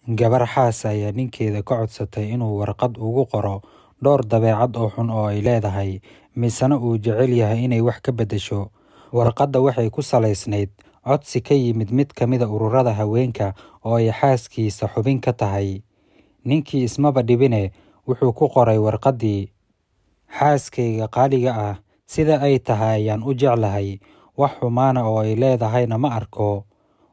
Gabar xaas ayaa ninkeeda ka codsatay inuu warqad ugu qoro dhowr dabeecad oo xun oo ay leedahay, misena uu jecel yahay inay wax ka beddesho. Warqadda waxay ku salaysnayd codsi ka yimid mid ka mid a ururada haweenka oo ay xaaskiisa xubin ka tahay. Ninkii ismaba dhibine wuxuu ku qoray warqaddii: "Xaaskayga qaaliga ah, sida ay tahay ayaan u jeclahay, wax xumaana oo ay leedahayna ma arko."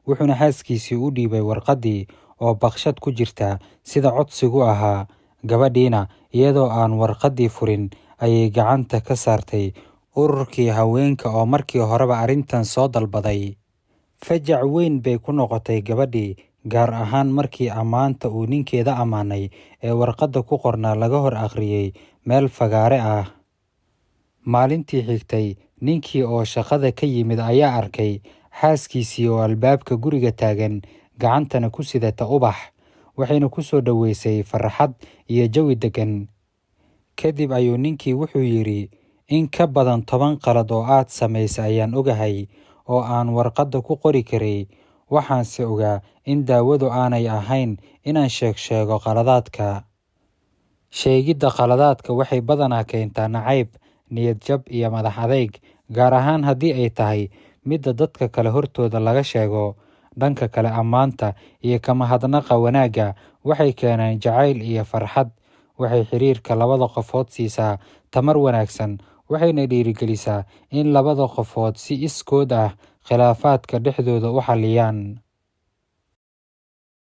Wuxuuna xaaskiisii u dhiibay warqaddii oo baqshad ku jirta sida codsigu ahaa. Gabadhiina iyadoo aan warqaddii furin ayay gacanta ka saartay ururkii haweenka oo markii horeba arrintan soo dalbaday. Fajac weyn bay ku noqotay gabadhii, gaar ahaan markii ammaanta uu ninkeeda ammaanay ee warqadda ku qornaa laga hor akhriyay meel fagaare ah. Maalintii xigtay, ninkii oo shaqada ka yimid ayaa arkay xaaskiisii oo albaabka guriga taagan, gacantana ku sidata ubax, waxayna ku soo dhoweysay farxad iyo jawi deggan. Kadib ayuu ninkii wuxuu yidhi, "In ka badan 10 qalad oo aad samaysay ayaan ogahay oo aan warqadda ku qori karay. Waxaanse ogaa in daawadu aanay ahayn inaan sheego qaladaadka. Sheegidda qaladaadka waxay badanaa keentaa nacayb, niyad jab iyo madax adayg, gaar ahaan haddii ay tahay midda dadka kale hortooda laga sheego. Dhanka kale, ammaanta iyo ka mahadnaqa wanaagga waxay keenaan jacayl iyo farxad. Waxay xiriirka labada qofood siisaa tamar wanaagsan, waxayna dhiirigelisaa in labada qofood si iskood ah khilaafaadka dhexdooda u xalliyaan."